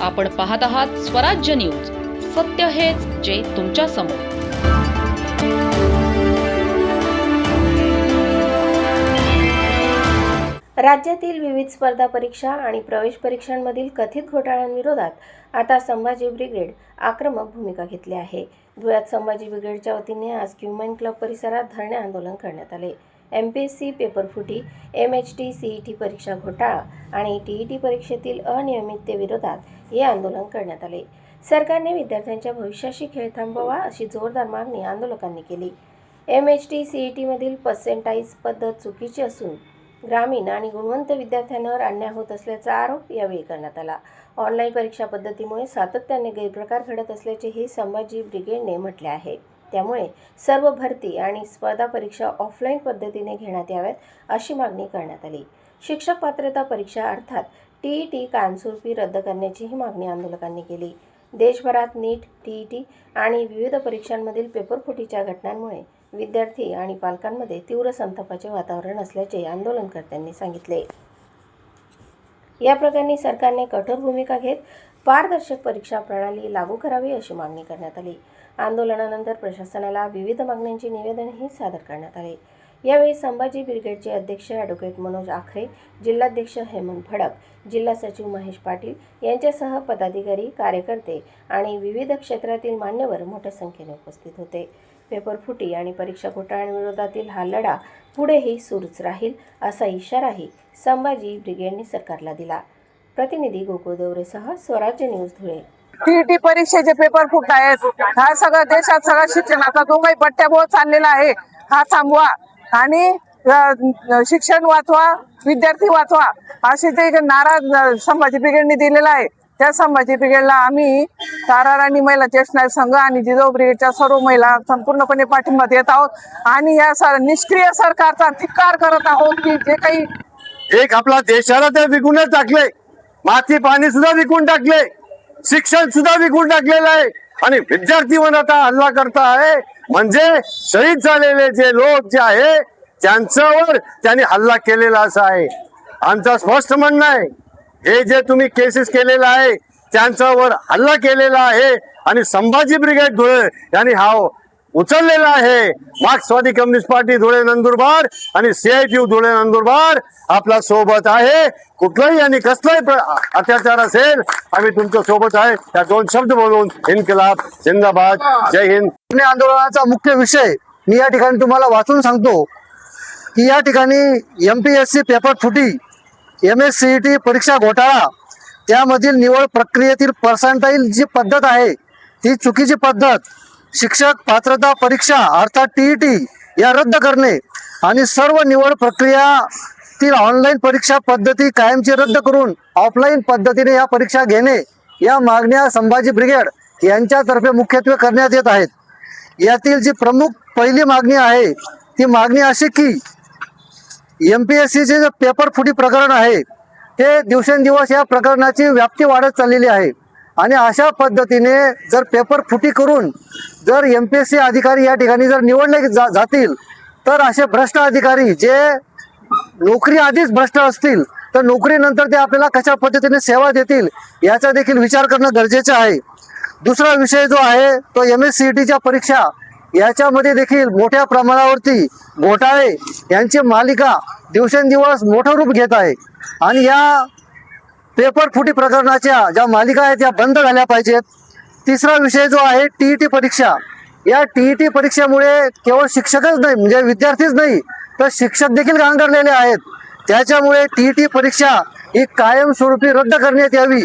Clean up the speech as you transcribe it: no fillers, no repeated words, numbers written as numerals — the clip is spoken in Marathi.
आपण पाहत आहात स्वराज्य न्यूज. सत्य हेच जे तुमच्या समोर. राज्यातील विविध स्पर्धा परीक्षा आणि प्रवेश परीक्षांमधील कथित घोटाळ्यांविरोधात आता संभाजी ब्रिगेड आक्रमक भूमिका घेतली आहे. धुळ्यात संभाजी ब्रिगेडच्या वतीने आज क्युमेन क्लब परिसरात धरणे आंदोलन करण्यात आले. MPSC पेपरफुटी, MHT CET परीक्षा घोटाळा आणि TET परीक्षेतील अनियमिततेविरोधात हे आंदोलन करण्यात आले. सरकारने विद्यार्थ्यांच्या भविष्याशी खेळ थांबवावा अशी जोरदार मागणी आंदोलकांनी केली. MHT CET मधील पर्सेंटाइज पद्धत चुकीची असून ग्रामीण आणि गुणवंत विद्यार्थ्यांवर अन्याय होत असल्याचा आरोप यावेळी करण्यात आला. ऑनलाईन परीक्षा पद्धतीमुळे सातत्याने गैरप्रकार घडत असल्याचेही संभाजी ब्रिगेडने म्हटले आहे. त्यामुळे सर्व भरती आणि स्पर्धा परीक्षा ऑफलाईन पद्धतीने घेण्यात याव्यात अशी मागणी करण्यात आली. शिक्षक पात्रता परीक्षा अर्थात TET कायमस्वरूपी रद्द करण्याचीही मागणी आंदोलकांनी केली. देशभरात नीट, TET आणि विविध परीक्षांमधील पेपरफुटीच्या घटनांमुळे विद्यार्थी आणि पालकांमध्ये तीव्र संतापाचे वातावरण असल्याचे आंदोलनकर्त्यांनी सांगितले. या प्रकरणी सरकारने कठोर भूमिका घेत पारदर्शक परीक्षा प्रणाली लागू करावी अशी मागणी करण्यात आली. आंदोलनानंतर प्रशासनाला विविध मागण्यांची निवेदनही सादर करण्यात आले. यावेळी संभाजी ब्रिगेडचे अध्यक्ष ॲडव्होकेट मनोज आखरे, जिल्हाध्यक्ष हेमंत भडक, जिल्हा सचिव महेश पाटील यांच्यासह पदाधिकारी, कार्यकर्ते आणि विविध क्षेत्रातील मान्यवर मोठ्या संख्येने उपस्थित होते. पेपरफुटी आणि परीक्षा घोटाळ्यांविरोधातील हा लढा पुढेही सुरूच राहील असा इशाराही संभाजी ब्रिगेडने सरकारला दिला. प्रतिनिधी गोकुळ देवरेसह स्वराज्य न्यूज धुळे. TET परीक्षेचे पेपर फुट आहेत. हा सगळं देशात सगळं शिक्षणाचा जो काही पट्ट्याबोळ चाललेला आहे हा थांबवा आणि शिक्षण वाचवा, विद्यार्थी वाचवा अशी ते नारा संभाजी ब्रिगेडने दिलेला आहे. त्या संभाजी ब्रिगेडला आम्ही ताराराणी महिला चेष्टा संघ आणि जिजाऊ ब्रिगेडच्या सर्व महिला संपूर्णपणे पाठिंबा देत आहोत आणि या निष्क्रिय सरकारचा धिक्कार करत आहोत की जे काही एक आपला देशाला ते विकूनच टाकले, माती पाणी सुद्धा विकून टाकले, शिक्षण सुद्धा विकून टाकलेलं आहे आणि विद्यार्थीवर आता हल्ला करता आहे. म्हणजे शहीद झालेले जे लोक जे आहे त्यांच्यावर त्यांनी हल्ला केलेला असा आहे. आमचं स्पष्ट म्हणणं आहे, हे जे तुम्ही केसेस केलेला आहे त्यांच्यावर हल्ला केलेला आहे आणि संभाजी ब्रिगेड धुळे यांनी हा उचललेला आहे. मार्क्सवादी कम्युनिस्ट पार्टी धुळे नंदुरबार आणि CITU धुळे नंदुरबार आपला सोबत आहे. कुठलाही आणि कसलाही अत्याचार असेल आम्ही तुमच्या सोबत आहे. त्या दोन शब्द बोलून इन्किलाब जिंदाबाद, जय हिंद. आंदोलनाचा मुख्य विषय मी या ठिकाणी तुम्हाला वाचून सांगतो की या ठिकाणी MPSC पेपर फुटी, MSCET परीक्षा घोटाळा, त्यामधील निवड प्रक्रियेतील पर्सेंटाइल जी पद्धत आहे ती चुकीची पद्धत, शिक्षक पात्रता परीक्षा अर्थात TET या रद्द करणे आणि सर्व निवड प्रक्रियातील ऑनलाईन परीक्षा पद्धती कायमची रद्द करून ऑफलाईन पद्धतीने या परीक्षा घेणे या मागण्या संभाजी ब्रिगेड यांच्यातर्फे मुख्यत्वे करण्यात येत आहेत. यातील जी प्रमुख पहिली मागणी आहे ती मागणी अशी की MPSCचे जे पेपर फुटी प्रकरण आहे ते दिवसेंदिवस या प्रकरणाची व्याप्ती वाढत चाललेली आहे आणि अशा पद्धतीने जर पेपर फुटी करून जर MPSC अधिकारी या ठिकाणी जर निवडले जातील तर असे भ्रष्ट अधिकारी जे नोकरी आधीच भ्रष्ट असतील तर नोकरीनंतर ते आपल्याला कशा पद्धतीने सेवा देतील याचा देखील विचार करणं गरजेचं आहे. दुसरा विषय जो आहे तो MSCETच्या परीक्षा याच्यामध्ये देखील मोठ्या प्रमाणावरती घोटाळे यांची मालिका दिवसेंदिवस मोठं रूप घेत आहे आणि या पेपर फुटी प्रकरणाच्या ज्या मालिका आहेत त्या बंद झाल्या पाहिजेत. तिसरा विषय जो आहे TET परीक्षा, या TET परीक्षेमुळे केवळ शिक्षकच नाही म्हणजे विद्यार्थीच नाही तर शिक्षक देखील गांगरलेले आहेत. त्याच्यामुळे TET परीक्षा ही कायमस्वरूपी रद्द करण्यात यावी.